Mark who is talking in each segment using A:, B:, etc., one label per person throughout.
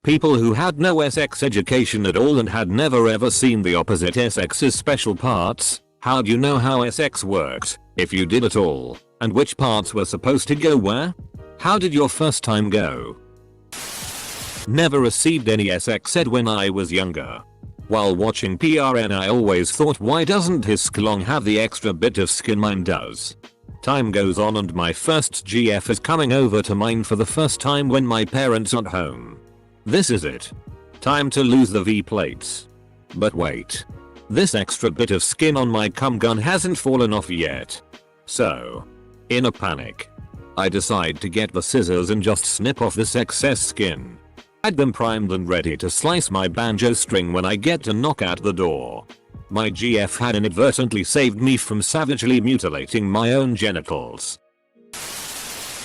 A: People who had no sex education at all and had never ever seen the opposite sex's special parts. How'd you know how sex worked, if you did at all, and which parts were supposed to go where? How did your first time go? Never received any sex ed when I was younger. While watching PRN I always thought, why doesn't his sklong have the extra bit of skin mine does? Time goes on and my first GF is coming over to mine for the first time when my parents aren't home. This is it. Time to lose the V plates. But wait. This extra bit of skin on my cum gun hasn't fallen off yet. So, in a panic, I decide to get the scissors and just snip off this excess skin. Had them primed and ready to slice my banjo string when I get a knock at the door. My GF had inadvertently saved me from savagely mutilating my own genitals.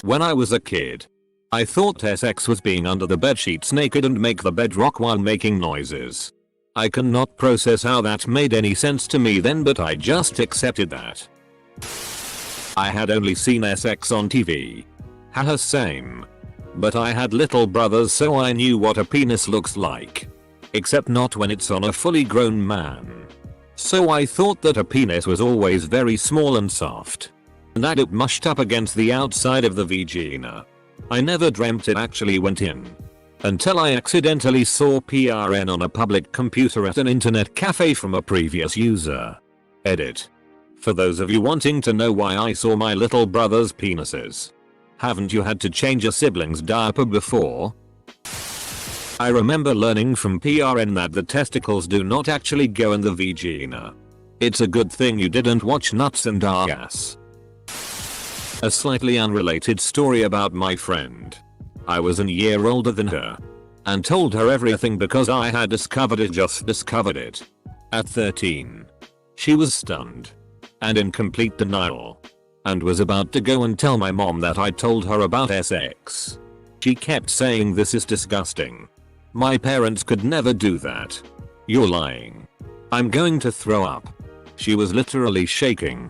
A: When I was a kid, I thought sex was being under the bedsheets naked and make the bed rock while making noises. I cannot process how that made any sense to me then, but I just accepted that. I had only seen sex on TV. Haha, same. But I had little brothers, so I knew what a penis looks like. Except not when it's on a fully grown man. So I thought that a penis was always very small and soft. And that it mushed up against the outside of the vagina. I never dreamt it actually went in. Until I accidentally saw PRN on a public computer at an internet cafe from a previous user. Edit. For those of you wanting to know why I saw my little brother's penises. Haven't you had to change a sibling's diaper before? I remember learning from PRN that the testicles do not actually go in the vagina. It's a good thing you didn't watch Nuts and Ass. A slightly unrelated story about my friend. I was a year older than her. And told her everything because I had discovered it. At 13. She was stunned. And in complete denial. And was about to go and tell my mom that I told her about sex. She kept saying, this is disgusting. My parents could never do that. You're lying. I'm going to throw up. She was literally shaking.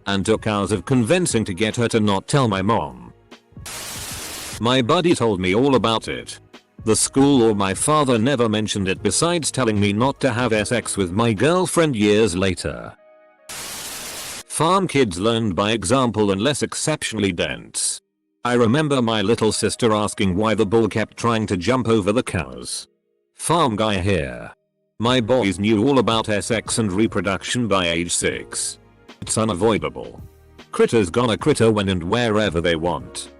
A: And took hours of convincing to get her to not tell my mom. My buddy told me all about it. The school or my father never mentioned it besides telling me not to have sex with my girlfriend years later. Farm kids learned by example unless exceptionally dense. I remember my little sister asking why the bull kept trying to jump over the cows. Farm guy here. My boys knew all about sex and reproduction by age 6. It's unavoidable. Critters gonna critter when and wherever they want.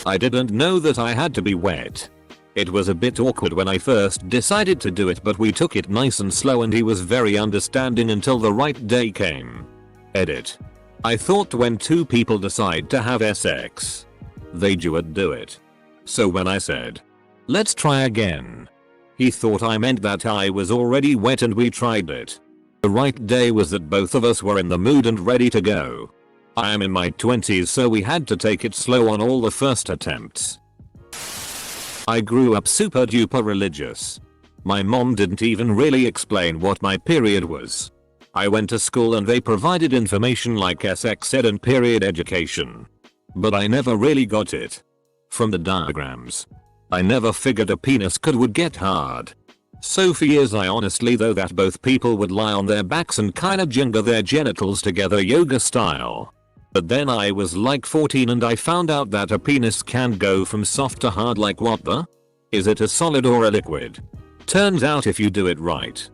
A: I didn't know that I had to be wet. It was a bit awkward when I first decided to do it, but we took it nice and slow and he was very understanding until the right day came. Edit. I thought when two people decide to have sex, they do it. So when I said, let's try again, he thought I meant that I was already wet and we tried it. The right day was that both of us were in the mood and ready to go. I am in my 20s, so we had to take it slow on all the first attempts. I grew up super duper religious. My mom didn't even really explain what my period was. I went to school and they provided information like sex ed and period education. But I never really got it. From the diagrams. I never figured a penis would get hard. So for years I honestly thought that both people would lie on their backs and kinda jingle their genitals together yoga style. But then I was like 14 and I found out that a penis can go from soft to hard. Like what the? Is it a solid or a liquid? Turns out if you do it right.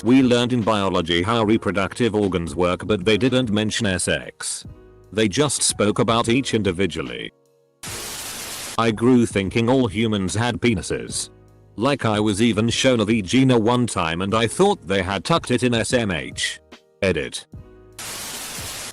A: We learned in biology how reproductive organs work, but they didn't mention sex. They just spoke about each individually. I grew thinking all humans had penises. Like I was even shown a vagina one time and I thought they had tucked it in SMH. Edit.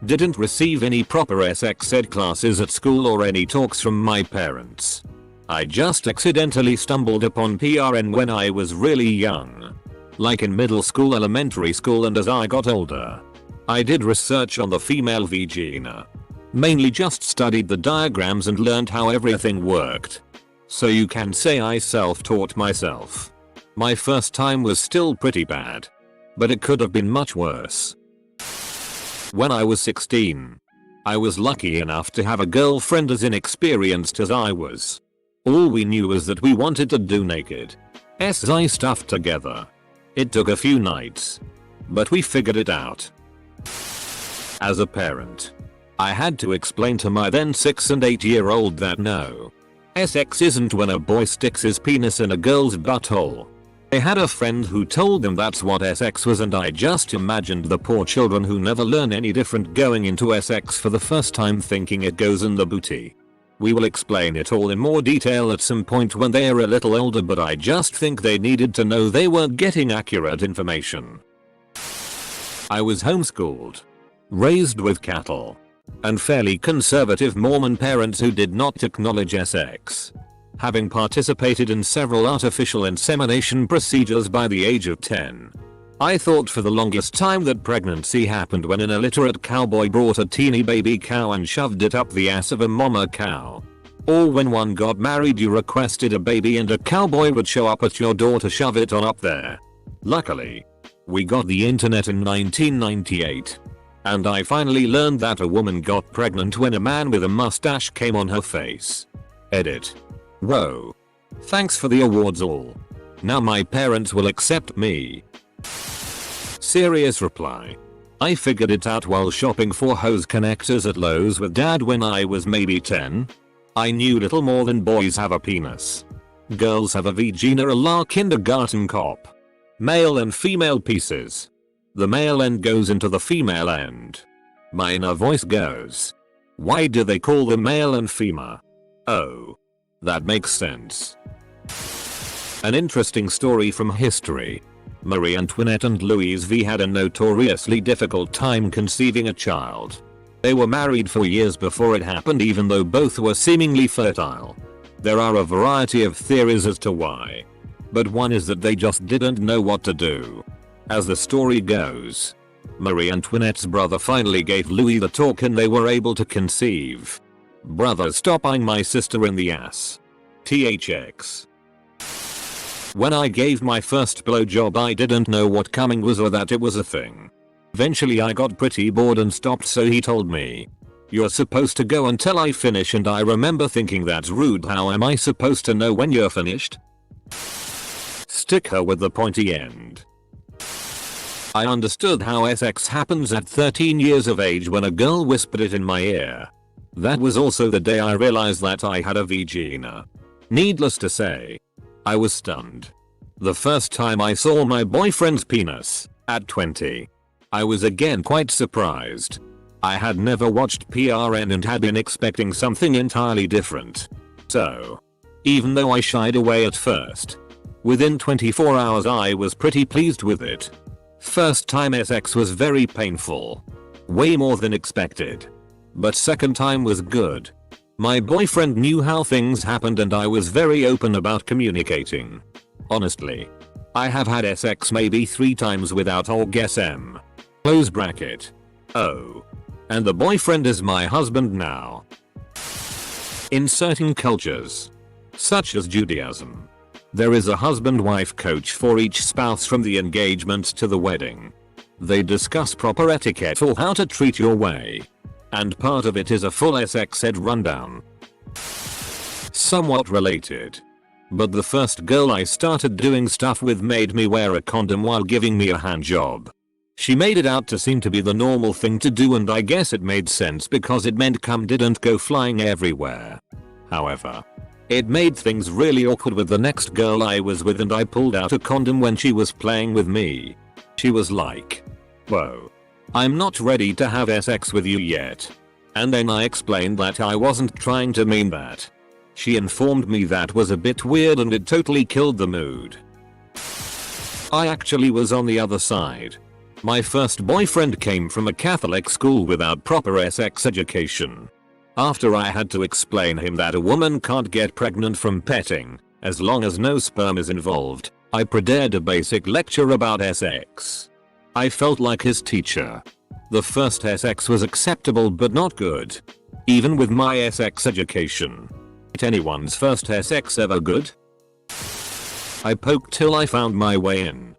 A: Didn't receive any proper sex ed classes at school or any talks from my parents. I just accidentally stumbled upon PRN when I was really young. Like in middle school, elementary school, and as I got older. I did research on the female vagina. Mainly just studied the diagrams and learned how everything worked. So you can say I self-taught myself. My first time was still pretty bad. But it could have been much worse. When I was 16, I was lucky enough to have a girlfriend as inexperienced as I was. All we knew was that we wanted to do naked SI stuff together. It took a few nights, but we figured it out. As a parent, I had to explain to my then 6 and 8-year-old that no, sex isn't when a boy sticks his penis in a girl's butthole. They had a friend who told them that's what sex was, and I just imagined the poor children who never learn any different going into sex for the first time thinking it goes in the booty. We will explain it all in more detail at some point when they are a little older, but I just think they needed to know they weren't getting accurate information. I was homeschooled, raised with cattle, and fairly conservative Mormon parents who did not acknowledge sex. Having participated in several artificial insemination procedures by the age of 10, I thought for the longest time that pregnancy happened when an illiterate cowboy brought a teeny baby cow and shoved it up the ass of a mama cow. Or when one got married you requested a baby and a cowboy would show up at your door to shove it on up there. Luckily, we got the internet in 1998. And I finally learned that a woman got pregnant when a man with a mustache came on her face. Edit. Whoa. Thanks for the awards all. Now my parents will accept me. Serious reply. I figured it out while shopping for hose connectors at Lowe's with dad when I was maybe 10. I knew little more than boys have a penis. Girls have a vagina a la kindergarten cop. Male and female pieces. The male end goes into the female end. My inner voice goes, why do they call them male and female? Oh. That makes sense. An interesting story from history. Marie Antoinette and Louise V had a notoriously difficult time conceiving a child. They were married for years before it happened, even though both were seemingly fertile. There are a variety of theories as to why, but one is that they just didn't know what to do. As the story goes, Marie Antoinette's brother finally gave Louis the talk and they were able to conceive. Brother, stop eyeing my sister in the ass. THX. When I gave my first blowjob I didn't know what coming was or that it was a thing. Eventually I got pretty bored and stopped, so he told me, you're supposed to go until I finish, and I remember thinking that's rude, how am I supposed to know when you're finished? Stick her with the pointy end. I understood how sex happens at 13 years of age when a girl whispered it in my ear. That was also the day I realized that I had a vagina. Needless to say, I was stunned. The first time I saw my boyfriend's penis, at 20, I was again quite surprised. I had never watched PRN and had been expecting something entirely different. So, even though I shied away at first, within 24 hours I was pretty pleased with it. First time sex was very painful. Way more than expected. But second time was good. My boyfriend knew how things happened and I was very open about communicating. Honestly, I have had sex maybe 3 times without orgasm. Close bracket. Oh. And the boyfriend is my husband now. In certain cultures, such as Judaism, there is a husband-wife coach for each spouse from the engagement to the wedding. They discuss proper etiquette for how to treat your way. And part of it is a full sex ed rundown. Somewhat related. But the first girl I started doing stuff with made me wear a condom while giving me a hand job. She made it out to seem to be the normal thing to do, and I guess it made sense because it meant cum didn't go flying everywhere. However, it made things really awkward with the next girl I was with, and I pulled out a condom when she was playing with me. She was like, whoa. I'm not ready to have sex with you yet. And then I explained that I wasn't trying to mean that. She informed me that was a bit weird and it totally killed the mood. I actually was on the other side. My first boyfriend came from a Catholic school without proper sex education. After I had to explain him that a woman can't get pregnant from petting, as long as no sperm is involved, I prepared a basic lecture about sex. I felt like his teacher. The first sex was acceptable but not good. Even with my sex education. Is anyone's first sex ever good? I poked till I found my way in.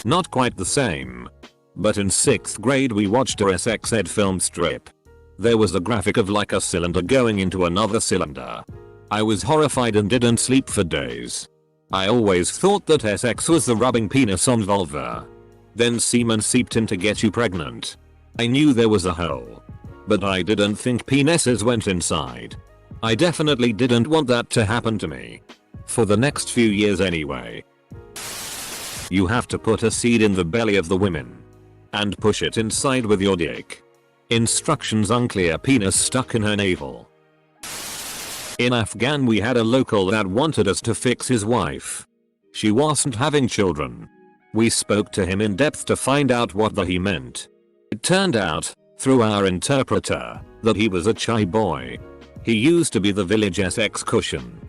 A: Not quite the same. But in 6th grade we watched a sex ed film strip. There was a graphic of like a cylinder going into another cylinder. I was horrified and didn't sleep for days. I always thought that sex was the rubbing penis on vulva. Then semen seeped in to get you pregnant. I knew there was a hole. But I didn't think penises went inside. I definitely didn't want that to happen to me. For the next few years anyway. You have to put a seed in the belly of the women. And push it inside with your dick. Instructions unclear, penis stuck in her navel. In Afghan we had a local that wanted us to fix his wife. She wasn't having children. We spoke to him in depth to find out what he meant. It turned out, through our interpreter, that he was a chai boy. He used to be the village sex cushion.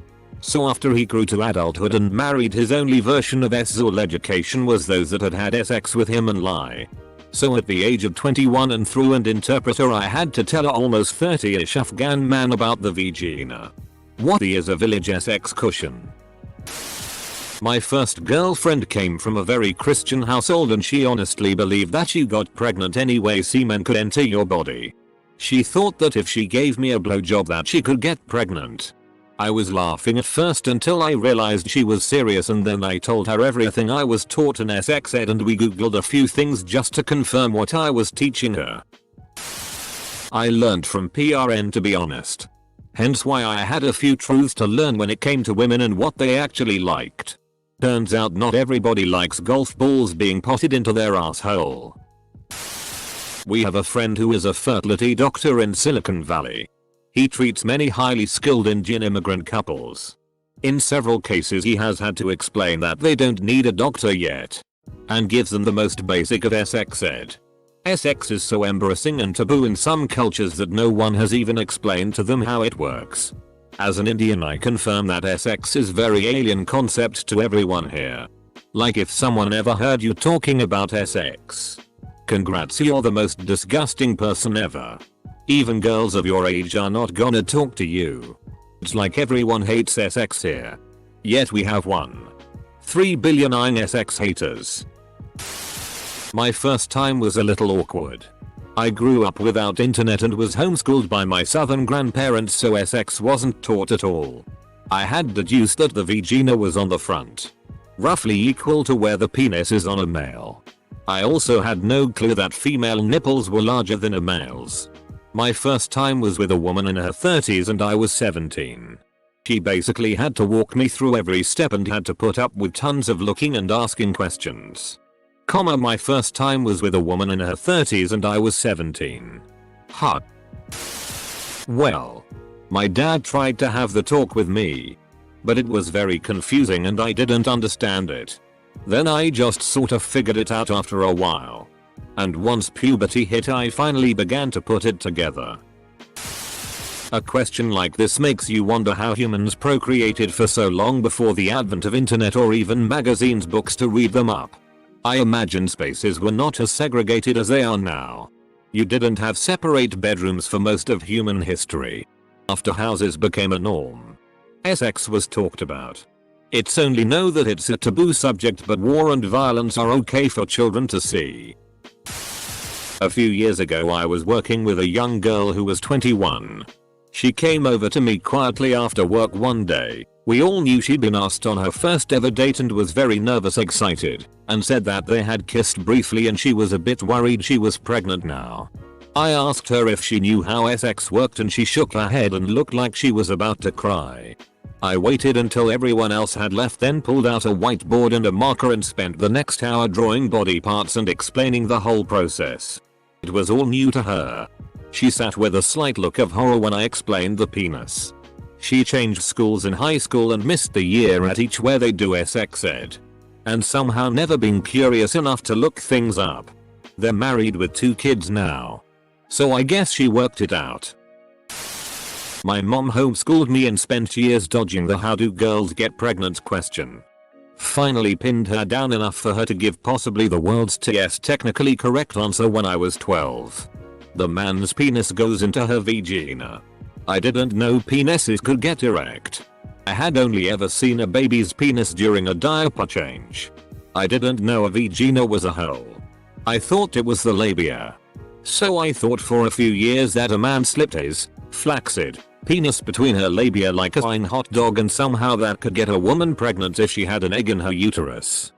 A: So after he grew to adulthood and married, his only version of sexual education was those that had had sex with him and lie. So at the age of 21 and through an interpreter I had to tell a almost 30ish Afghan man about the vagina. What is a village sex cushion? My first girlfriend came from a very Christian household and she honestly believed that you got pregnant anyway semen could enter your body. She thought that if she gave me a blowjob that she could get pregnant. I was laughing at first until I realized she was serious, and then I told her everything I was taught in sex ed and we googled a few things just to confirm what I was teaching her. I learned from PRN, to be honest. Hence why I had a few truths to learn when it came to women and what they actually liked. Turns out not everybody likes golf balls being potted into their asshole. We have a friend who is a fertility doctor in Silicon Valley. He treats many highly skilled Indian immigrant couples. In several cases he has had to explain that they don't need a doctor yet. And gives them the most basic of sex ed. Sex is so embarrassing and taboo in some cultures that no one has even explained to them how it works. As an Indian I confirm that sex is very alien concept to everyone here. Like if someone ever heard you talking about sex. Congrats, you're the most disgusting person ever. Even girls of your age are not gonna talk to you. It's like everyone hates sex here. Yet we have 3 billion sex haters. My first time was a little awkward. I grew up without internet and was homeschooled by my southern grandparents, so sex wasn't taught at all. I had deduced that the vagina was on the front. Roughly equal to where the penis is on a male. I also had no clue that female nipples were larger than a male's. My first time was with a woman in her 30s and I was 17. She basically had to walk me through every step and had to put up with tons of looking and asking questions. My first time was with a woman in her 30s and I was 17. Huh. Well, my dad tried to have the talk with me. But it was very confusing and I didn't understand it. Then I just sort of figured it out after a while. And once puberty hit I finally began to put it together. A question like this makes you wonder how humans procreated for so long before the advent of internet or even magazines, books to read them up. I imagine spaces were not as segregated as they are now. You didn't have separate bedrooms for most of human history. After houses became a norm, sex was talked about. It's only now that it's a taboo subject, but war and violence are okay for children to see. A few years ago I was working with a young girl who was 21. She came over to me quietly after work one day. We all knew she'd been asked on her first ever date and was very nervous, excited, and said that they had kissed briefly and she was a bit worried she was pregnant now. I asked her if she knew how sex worked and she shook her head and looked like she was about to cry. I waited until everyone else had left, then pulled out a whiteboard and a marker and spent the next hour drawing body parts and explaining the whole process. It was all new to her. She sat with a slight look of horror when I explained the penis. She changed schools in high school and missed the year at each where they do sex ed. And somehow never been curious enough to look things up. They're married with 2 kids now. So I guess she worked it out. My mom homeschooled me and spent years dodging the "how do girls get pregnant" question. Finally pinned her down enough for her to give possibly the world's technically correct answer when I was 12. The man's penis goes into her vagina. I didn't know penises could get erect. I had only ever seen a baby's penis during a diaper change. I didn't know a vagina was a hole. I thought it was the labia. So I thought for a few years that a man slipped his flaccid Penis between her labia like a fine hot dog, and somehow that could get a woman pregnant if she had an egg in her uterus.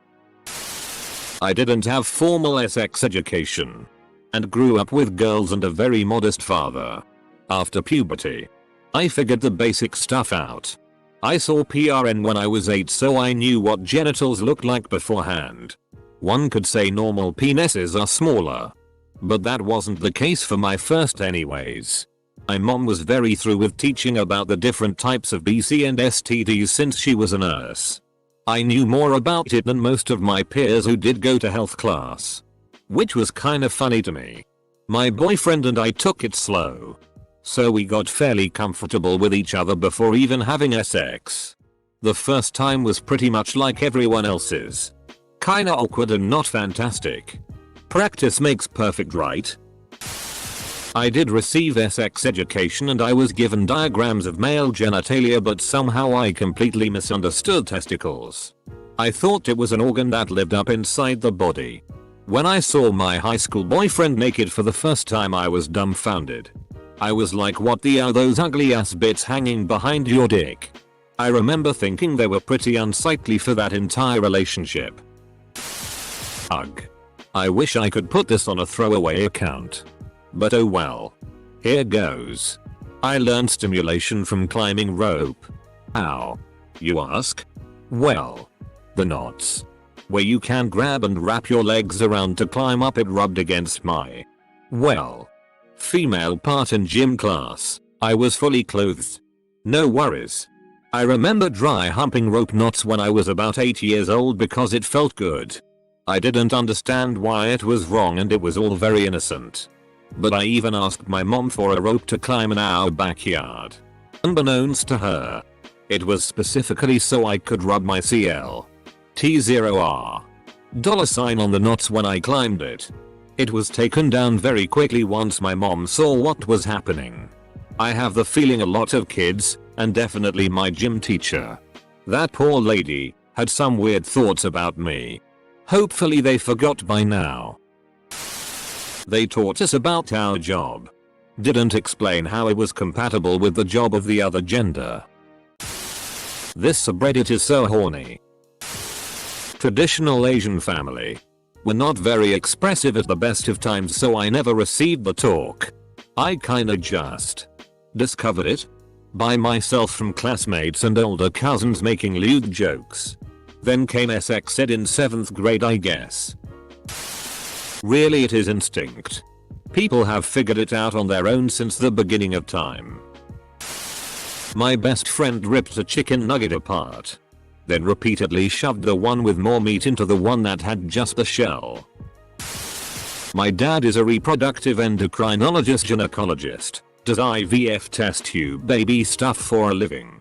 A: I didn't have formal sex education and grew up with girls and a very modest father. After puberty, I figured the basic stuff out. I saw PRN when I was 8, so I knew what genitals looked like beforehand. One could say normal penises are smaller, but that wasn't the case for my first anyways. My mom was very through with teaching about the different types of BC and STDs since she was a nurse. I knew more about it than most of my peers who did go to health class, which was kinda funny to me. My boyfriend and I took it slow, so we got fairly comfortable with each other before even having sex. The first time was pretty much like everyone else's. Kinda awkward and not fantastic. Practice makes perfect, right? I did receive sex education and I was given diagrams of male genitalia, but somehow I completely misunderstood testicles. I thought it was an organ that lived up inside the body. When I saw my high school boyfriend naked for the first time, I was dumbfounded. I was like, what the are those ugly ass bits hanging behind your dick? I remember thinking they were pretty unsightly for that entire relationship. Ugh. I wish I could put this on a throwaway account. But oh well. Here goes. I learned stimulation from climbing rope. How? You ask? Well, the knots, where you can grab and wrap your legs around to climb up it, rubbed against my, well, female part in gym class. I was fully clothed. No worries. I remember dry humping rope knots when I was about 8 years old because it felt good. I didn't understand why it was wrong and it was all very innocent. But I even asked my mom for a rope to climb in our backyard. Unbeknownst to her, it was specifically so I could rub my CL T0R $ on the knots when I climbed it. It was taken down very quickly once my mom saw what was happening. I have the feeling a lot of kids, and definitely my gym teacher, that poor lady, had some weird thoughts about me. Hopefully they forgot by now. They taught us about our job. Didn't explain how it was compatible with the job of the other gender. This subreddit is so horny. Traditional Asian family. Were not very expressive at the best of times, so I never received the talk. I kinda just discovered it by myself from classmates and older cousins making lewd jokes. Then came sex ed in 7th grade, I guess. Really, it is instinct. People have figured it out on their own since the beginning of time. My best friend ripped a chicken nugget apart, then repeatedly shoved the one with more meat into the one that had just the shell. My dad is a reproductive endocrinologist gynecologist, does IVF test tube baby stuff for a living.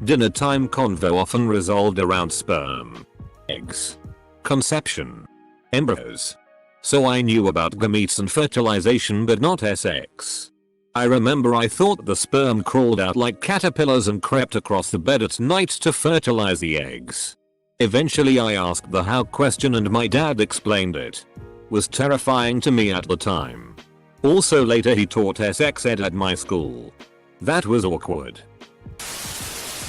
A: Dinner time convo often resolved around sperm, eggs, conception, embryos. So I knew about gametes and fertilization but not sex. I remember I thought the sperm crawled out like caterpillars and crept across the bed at night to fertilize the eggs. Eventually I asked the how question and my dad explained it. Was terrifying to me at the time. Also later he taught sex ed at my school. That was awkward.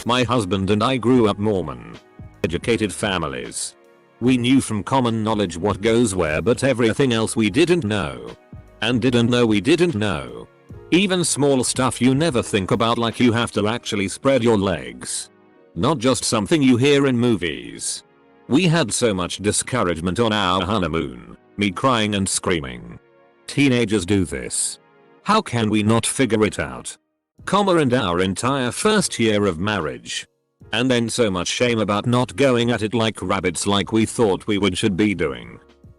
A: My husband and I grew up Mormon, educated families. We knew from common knowledge what goes where, but everything else we didn't know. And didn't know we didn't know. Even small stuff you never think about, like you have to actually spread your legs. Not just something you hear in movies. We had so much discouragement on our honeymoon, me crying and screaming. Teenagers do this. How can we not figure it out? Comma, and our entire first year of marriage. And then so much shame about not going at it like rabbits like we thought we should be doing.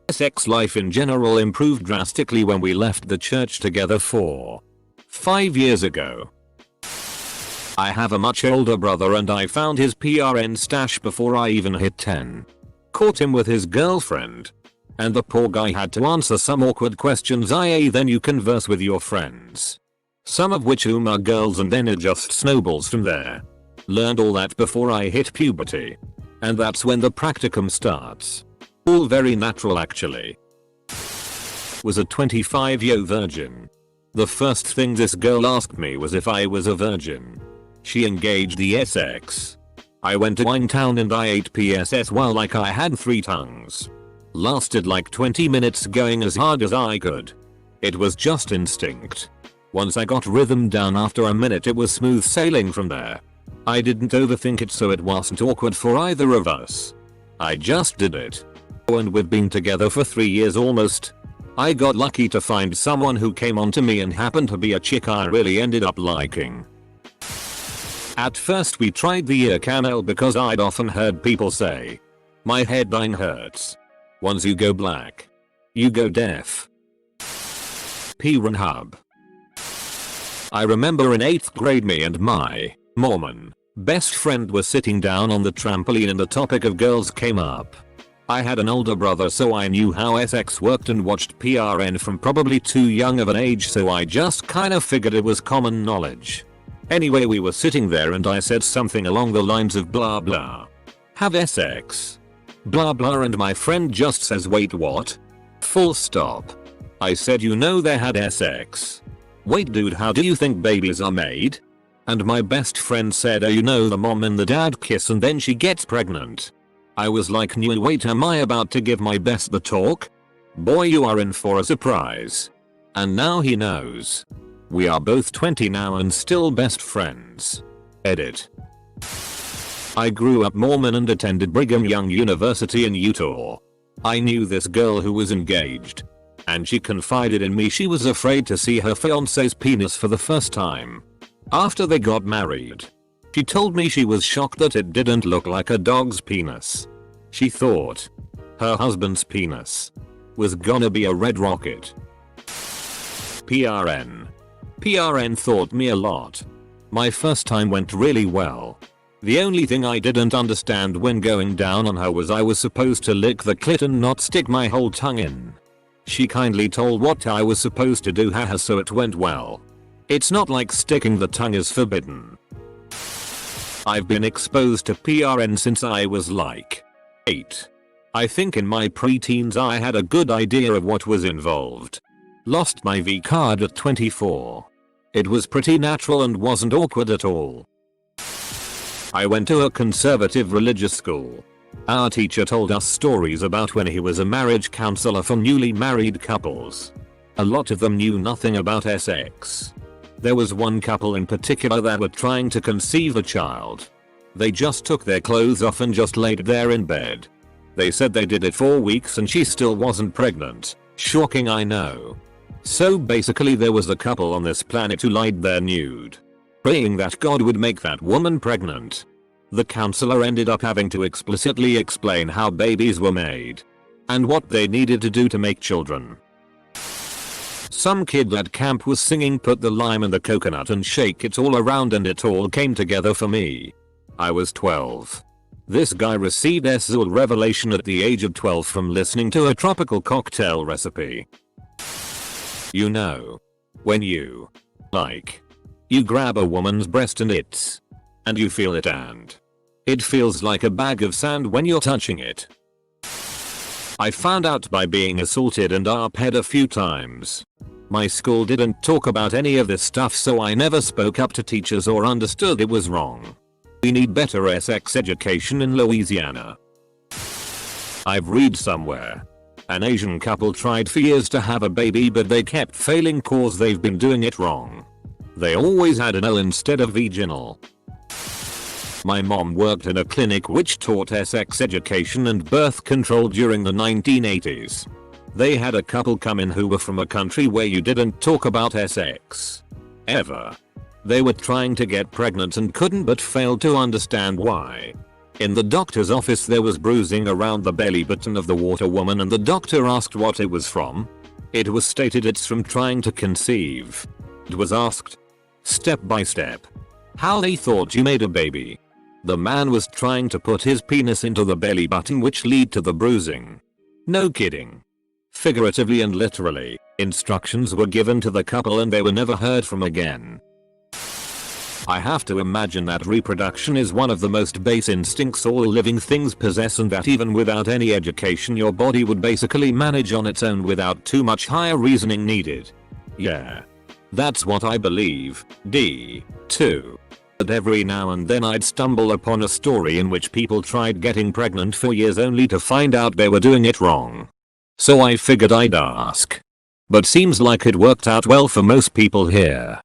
A: Sex life in general improved drastically when we left the church together 5 years ago. I have a much older brother and I found his PRN stash before I even hit 10. Caught him with his girlfriend. And the poor guy had to answer some awkward questions, i.e. then you converse with your friends. Some of which whom are girls, and then it just snowballs from there. Learned all that before I hit puberty. And that's when the practicum starts. All very natural actually. Was a 25-year virgin. The first thing this girl asked me was if I was a virgin. She engaged the sex. I went to Winetown and I ate PSS while like I had 3 tongues. Lasted like 20 minutes going as hard as I could. It was just instinct. Once I got rhythm down, after a minute it was smooth sailing from there. I didn't overthink it, so it wasn't awkward for either of us. I just did it. And we've been together for 3 years almost. I got lucky to find someone who came on to me and happened to be a chick I really ended up liking. At first we tried the ear canal because I'd often heard people say, "My headline hurts. Once you go black, you go deaf." P-Hub. I remember in 8th grade me and my Mormon best friend were sitting down on the trampoline and the topic of girls came up. I had an older brother, so I knew how sex worked and watched PRN from probably too young of an age, so I just kinda figured it was common knowledge. Anyway, we were sitting there and I said something along the lines of blah blah. Have sex. Blah blah, and my friend just says, "Wait, what?" Full stop. I said, "You know they had sex." "Wait dude, how do you think babies are made?" And my best friend said, "Oh, you know the mom and the dad kiss and then she gets pregnant." I was like, "No, wait, am I about to give my best the talk? Boy, you are in for a surprise." And now he knows. We are both 20 now and still best friends. Edit. I grew up Mormon and attended Brigham Young University in Utah. I knew this girl who was engaged. And she confided in me she was afraid to see her fiance's penis for the first time. After they got married, she told me she was shocked that it didn't look like a dog's penis. She thought her husband's penis was gonna be a red rocket. PRN. PRN taught me a lot. My first time went really well. The only thing I didn't understand when going down on her was I was supposed to lick the clit and not stick my whole tongue in. She kindly told what I was supposed to do, haha, so it went well. It's not like sticking the tongue is forbidden. I've been exposed to PRN since I was like 8. I think in my preteens I had a good idea of what was involved. Lost my V card at 24. It was pretty natural and wasn't awkward at all. I went to a conservative religious school. Our teacher told us stories about when he was a marriage counselor for newly married couples. A lot of them knew nothing about sex. There was one couple in particular that were trying to conceive a child. They just took their clothes off and just laid there in bed. They said they did it for weeks and she still wasn't pregnant. Shocking, I know. So basically there was a couple on this planet who lied there nude, praying that God would make that woman pregnant. The counselor ended up having to explicitly explain how babies were made and what they needed to do to make children. Some kid at camp was singing "Put the lime in the coconut and shake it all around," and it all came together for me. I was 12. This guy received Zul revelation at the age of 12 from listening to a tropical cocktail recipe. You know, when you grab a woman's breast and you feel it and it feels like a bag of sand when you're touching it. I found out by being assaulted and arped a few times. My school didn't talk about any of this stuff, so I never spoke up to teachers or understood it was wrong. We need better sex education in Louisiana. I've read somewhere an Asian couple tried for years to have a baby, but they kept failing cause they've been doing it wrong. They always had an L instead of vaginal. My mom worked in a clinic which taught sex education and birth control during the 1980s. They had a couple come in who were from a country where you didn't talk about sex ever. They were trying to get pregnant and couldn't, but failed to understand why. In the doctor's office there was bruising around the belly button of the water woman, and the doctor asked what it was from. It was stated it's from trying to conceive. It was asked, step by step, how they thought you made a baby. The man was trying to put his penis into the belly button, which lead to the bruising. No kidding. Figuratively and literally, instructions were given to the couple and they were never heard from again. I have to imagine that reproduction is one of the most base instincts all living things possess, and that even without any education your body would basically manage on its own without too much higher reasoning needed. Yeah. That's what I believe. D. 2. But every now and then I'd stumble upon a story in which people tried getting pregnant for years only to find out they were doing it wrong. So I figured I'd ask. But seems like it worked out well for most people here.